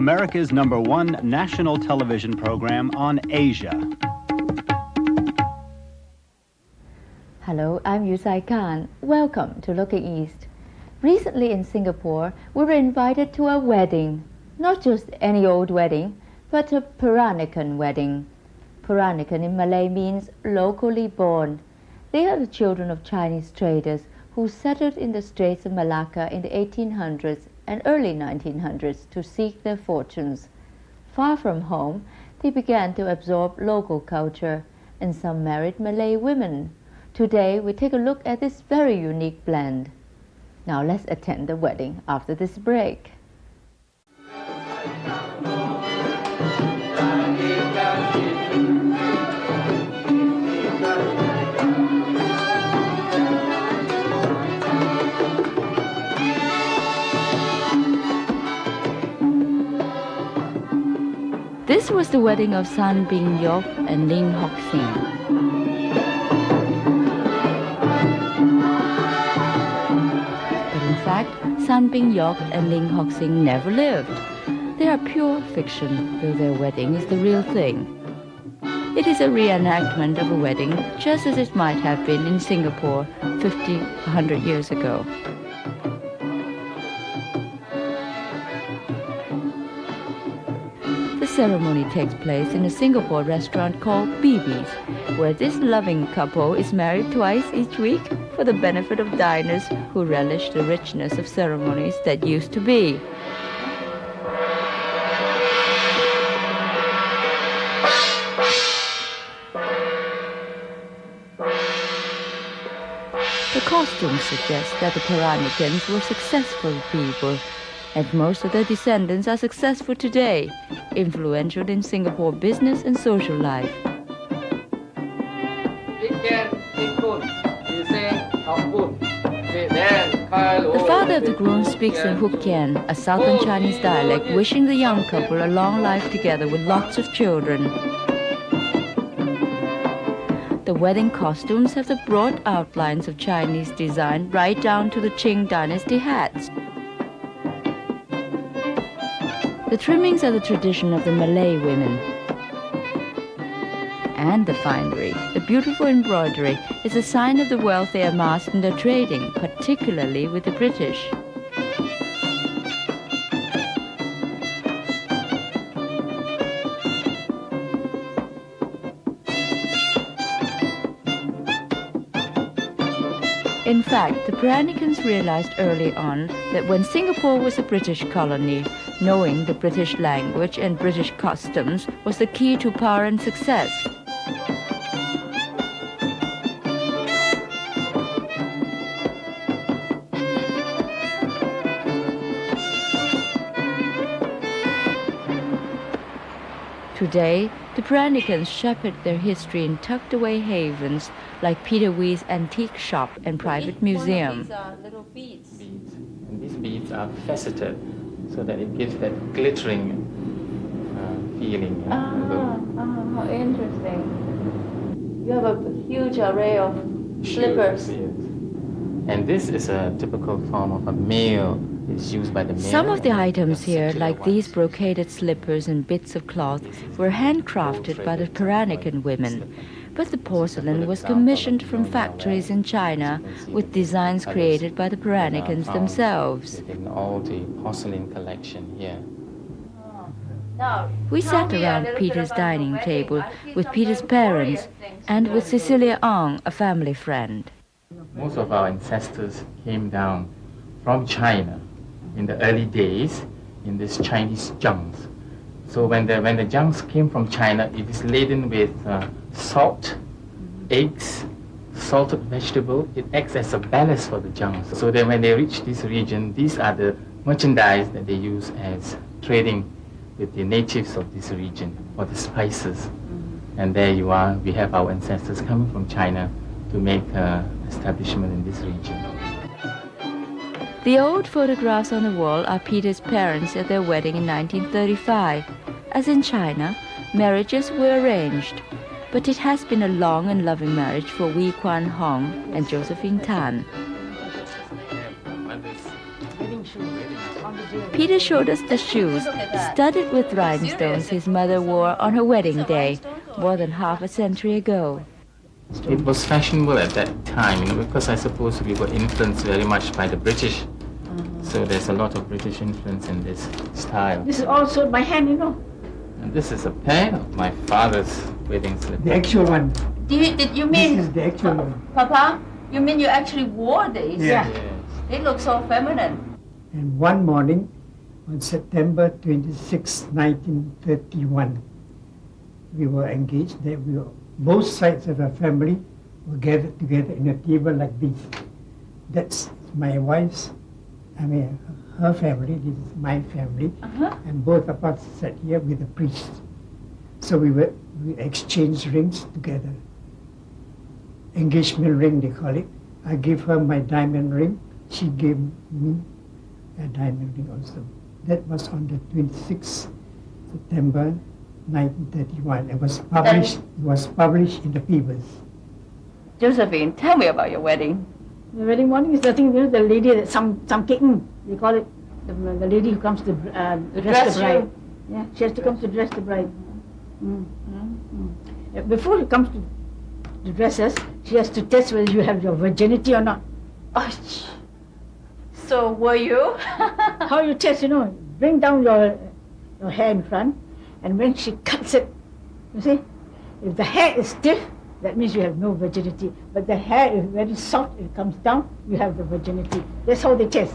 America's #1 national television program on Asia. Hello, I'm Yue-Sai Kan. Welcome to Looking East. Recently in Singapore, we were invited to a wedding. Not just any old wedding, but a Peranakan wedding. Peranakan in Malay means locally born. They are the children of Chinese traders who settled in the Straits of Malacca in the 1800s and early 1900s to seek their fortunes. Far from home, they began to absorb local culture, and some married Malay women. Today, we take a look at this very unique blend. Now let's attend the wedding after this break. This was the wedding of San Bin Yok and Ling Hock Sing. But in fact, San Bin Yok and Ling Hock Sing never lived. They are pure fiction, though their wedding is the real thing. It is a reenactment of a wedding, just as it might have been in Singapore 50, 100 years ago. The ceremony takes place in a Singapore restaurant called BB's, where this loving couple is married twice each week for the benefit of diners who relish the richness of ceremonies that used to be. The costumes suggest that the Peranicans were successful people, and most of their descendants are successful today, influential in Singapore business and social life. The father of the groom speaks in Hokkien, a southern Chinese dialect, wishing the young couple a long life together with lots of children. The wedding costumes have the broad outlines of Chinese design right down to the Qing dynasty hats. The trimmings are the tradition of the Malay women. And the finery, the beautiful embroidery, is a sign of the wealth they amassed in their trading, particularly with the British. In fact, the Peranicans realized early on that when Singapore was a British colony, knowing the British language and British customs was the key to power and success. Today, the Peranicans shepherd their history in tucked-away havens like Peter Wee's antique shop and private museum. These are little beads. And these beads are faceted so that it gives that glittering feeling. How interesting. You have a huge array of slippers. Yes. And this is a typical form of a male. It's used by the male. Some of the items here, like these brocaded slippers and bits of cloth, were handcrafted by the Peranakan women. But the porcelain was commissioned from factories in China with designs created by the Peranicans themselves. In all the porcelain collection here. We sat around Peter's dining table with Peter's parents and with Cecilia Ong, a family friend. Most of our ancestors came down from China in the early days in these Chinese junks. So when the junks came from China, it is laden with salt, eggs, salted vegetable. It acts as a ballast for the junks. So then when they reach this region, these are the merchandise that they use as trading with the natives of this region for the spices. And there you are, we have our ancestors coming from China to make establishment in this region. The old photographs on the wall are Peter's parents at their wedding in 1935. As in China, marriages were arranged, but it has been a long and loving marriage for Wee Kwan Hong and Josephine Tan. Wedding shoe with Peter showed us the shoes, studded with rhinestones his mother wore on her wedding day, more than half a century ago. It was fashionable at that time, because I suppose we were influenced very much by the British. So there's a lot of British influence in this style. This is also by hand, And this is a pair of my father's wedding slippers. The actual one. Did you mean, This is the actual one. Papa, you mean you actually wore these? Yeah. Yes. They look so feminine. And one morning, on September 26, 1931, we were engaged there. Both sides of the family were gathered together in a table like this. That's my wife's, her family, this is my family, and both of us sat here with the priest. So we exchanged rings together. Engagement ring, they call it. I gave her my diamond ring. She gave me a diamond ring also. That was on the 26th September 1931. It was published in the papers. Josephine, tell me about your wedding. The wedding morning is the thing, the lady that some kitten, they call it, the lady who comes to dress the bride. Yeah, she has to come to dress the bride. Before she comes to dress us, she has to test whether you have your virginity or not. Oh, so were you? How you test, bring down your hair in front, and when she cuts it, you see, if the hair is stiff, that means you have no virginity. But the hair is very soft, it comes down, you have the virginity. That's how they test.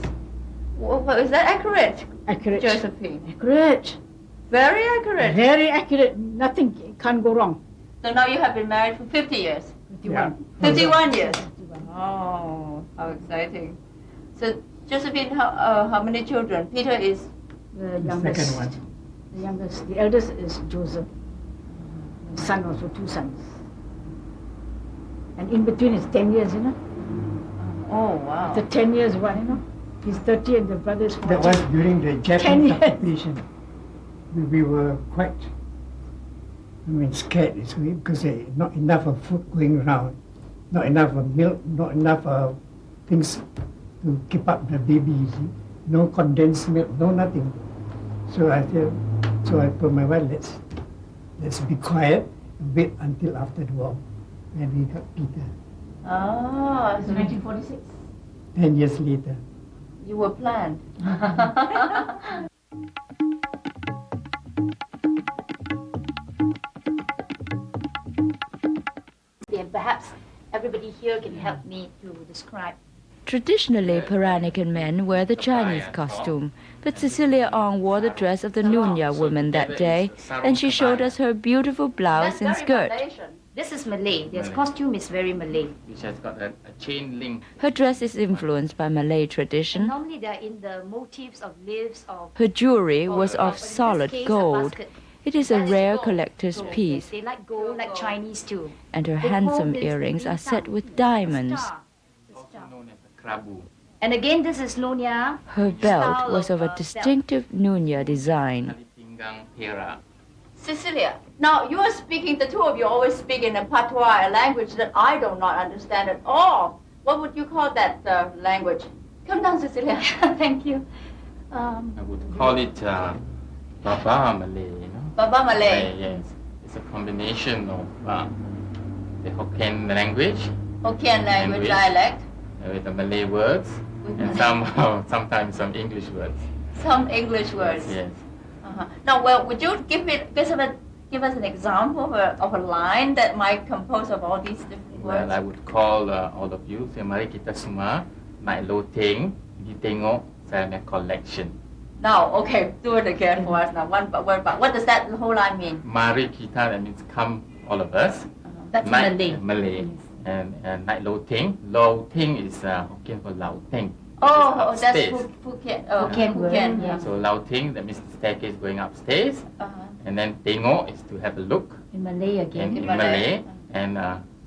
Well, is that accurate? Accurate. Josephine. Accurate. Very accurate. Very accurate. Nothing can go wrong. So now you have been married for 50 years? 51. 51 years? 51. Oh, how exciting. So, Josephine, how many children? Peter is? The The youngest. second one. The youngest. The eldest is Joseph. Son also, 2 sons. And in between is 10 years, Oh, wow. The 10 years one, he's 30 and the brother is 40. That was during the Japanese 10 years. occupation. We were quite, scared this way because not enough of food going around, not enough of milk, not enough of things to keep up the baby, you see. No condensed milk, no nothing. So I told my wife, let's be quiet and wait until after the war when we got Peter. Ah, So 1946. 10 years later. you were planned. And perhaps everybody here can help me to describe. Traditionally, Peranakan men wear the Chinese costume, but Cecilia Ong wore the dress of the Nunya woman that day, and she showed us her beautiful blouse and skirt. This is Malay. This costume is very Malay. Which has got a chain link. Her dress is influenced by Malay And tradition. normally they are in the motifs of leaves of. Her jewelry was or of in this solid case, a gold. basket. It is a That is rare gold. collector's Gold. piece, They like gold, like Chinese too. and her They call handsome this earrings the are set bintang, with the diamonds. star, the Also star. known as a krabu. And again, this is Nonya. Her belt style was of a belt. distinctive Nunya design. Tali pinggang Perak. Cecilia, now you are speaking, the two of you always speak in a patois, a language that I do not understand at all. What would you call that language? Come down, Cecilia. Thank you. I would call it Baba Malay, Baba Malay, Yes. It's a combination of the Hokkien language Hokkien language Language. dialect, with the Malay words and sometimes some English words. some English words. Yes. Now, well, would you give us an example of a line that might compose of all these different words? Well, I would call all of you, say, mari kita semua naik loteng, pergi tengok saya punya collection. Now, okay, do it again for us now, one by one. What does that whole line mean? Mari kita, that means come, all of us. That's Naik- Malay. Malay. And naik loteng. Loteng is Hokkien for lauteng. Oh, that's upstairs. Phuket. Hokkien word, Phuket. yeah. So lauteng, that means the staircase going upstairs. Uh-huh. And then tengok is to have a look. In Malay again. And in Malay. Malay. And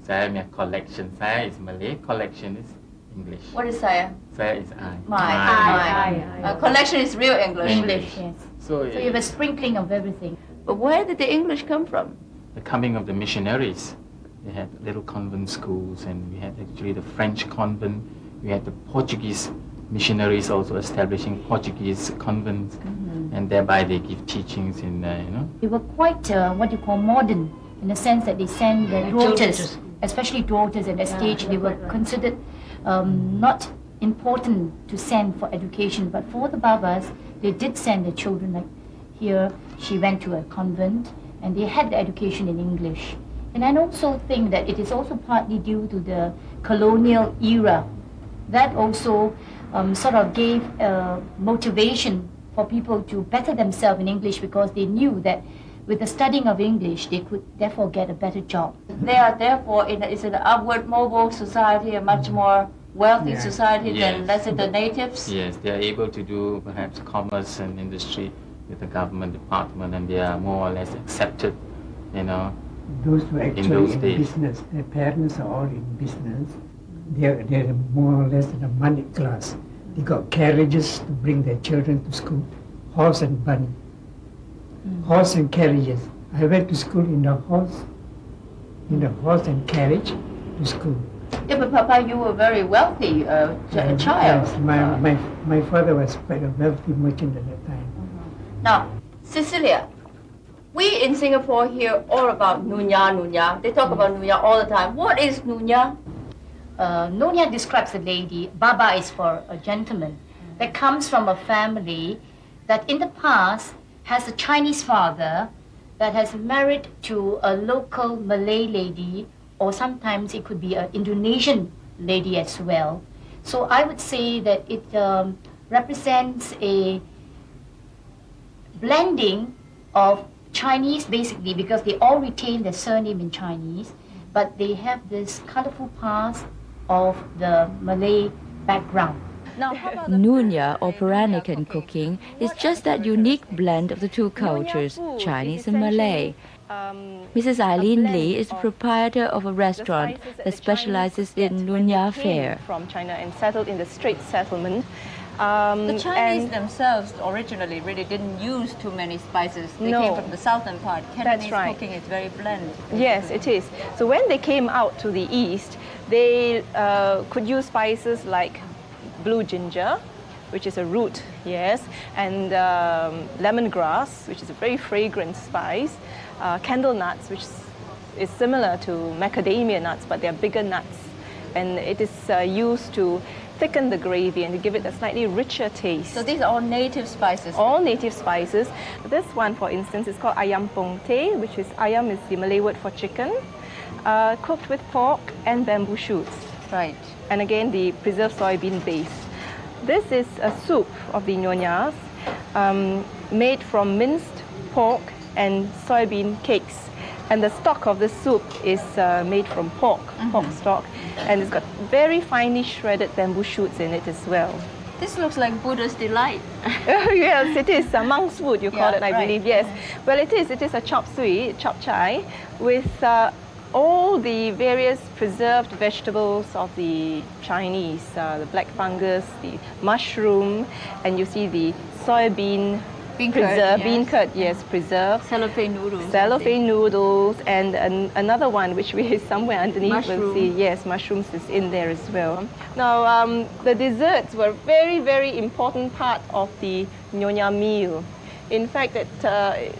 saya punya collection. Saya is Malay, collection is English. What is saya? Saya is I. My. Collection is real English. English. Yes. So So you have a sprinkling of everything. But where did the English come from? the coming of the missionaries. They had little convent schools, and we had actually the French convent. We had the Portuguese missionaries also establishing Portuguese convents, and thereby they give teachings in, They were quite what you call modern, in the sense that they send their daughters, especially daughters at that stage. They were considered not important to send for education, but for the Babas, they did send their children. Like here, she went to a convent, and they had the education in English. And I also think that it is also partly due to the colonial era. That also sort of gave motivation for people to better themselves in English, because they knew that with the studying of English, they could therefore get a better job. They are therefore it's an upward mobile society, a much more wealthy society than, let's say, the natives. Yes, they are able to do perhaps commerce and industry with the government department, and they are more or less accepted, Those who actually those in days. business, their parents are all in business. They're more or less in the money class. They got carriages to bring their children to school, horse and buggy. Horse and carriages. I went to school in the horse and carriage to school. Yeah, but Papa, you were very wealthy child. Yes, my father was quite a wealthy merchant at that time. Now, Cecilia, we in Singapore hear all about Nunya. They talk about Nunya all the time. What is Nunya? Nunya describes a lady. Baba is for a gentleman that comes from a family that in the past has a Chinese father that has married to a local Malay lady, or sometimes it could be an Indonesian lady as well. So I would say that it represents a blending of Chinese, basically, because they all retain their surname in Chinese, but they have this colorful past of the Malay background. Nunya, or Peranakan cooking, is just that unique blend of the two cultures, Chinese and Malay. Mrs. Eileen Lee is the proprietor of a restaurant that specializes in Nunya fare. From China and settled in the Straits settlement. The Chinese themselves originally really didn't use too many spices. They came from the southern part. Cantonese cooking is very blend. Yes, it is. So when they came out to the east, they could use spices like blue ginger, which is a root, yes, and lemongrass, which is a very fragrant spice, candle nuts, which is similar to macadamia nuts, but they're bigger nuts, and it is used to thicken the gravy and to give it a slightly richer taste. So these are all native spices? All native spices. This one, for instance, is called ayam pongte, which is ayam is the Malay word for chicken, cooked with pork and bamboo shoots. Right. And again, the preserved soybean base. This is a soup of the Nyonyas made from minced pork and soybean cakes. And the stock of the soup is made from pork stock. And it's got very finely shredded bamboo shoots in it as well. This looks like Buddha's delight. Yes, it is. A monk's food, you call it, I believe, yes. Well, it is. It is a chop suey, chop chai, with all the various preserved vegetables of the Chinese, the black fungus, the mushroom, and you see the soybean preserved, bean curd, yes, preserved. Cellophane noodles. Cellophane noodles, and another one which we somewhere underneath will see, yes, mushrooms is in there as well. Now, the desserts were a very, very important part of the Nyonya meal. In fact, that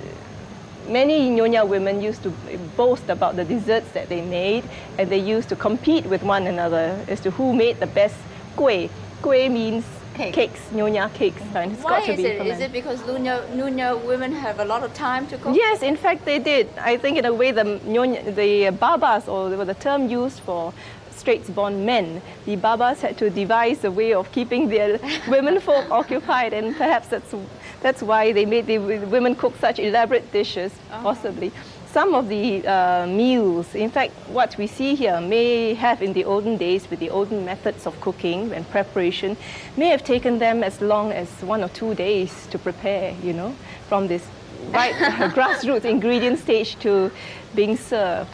many Nyonya women used to boast about the desserts that they made, and they used to compete with one another as to who made the best kueh. Kueh means cakes, Nyonya cakes. And it's got to be fermented. Is it because Nunya women have a lot of time to cook? Yes, in fact they did. I think in a way the babas, or the term used for Straits-born men, the babas had to devise a way of keeping their women folk occupied, and perhaps that's why they made the women cook such elaborate dishes, possibly. Some of the meals, in fact, what we see here may have in the olden days with the olden methods of cooking and preparation, may have taken them as long as 1 or 2 days to prepare, you know, from this right grassroots ingredient stage to being served.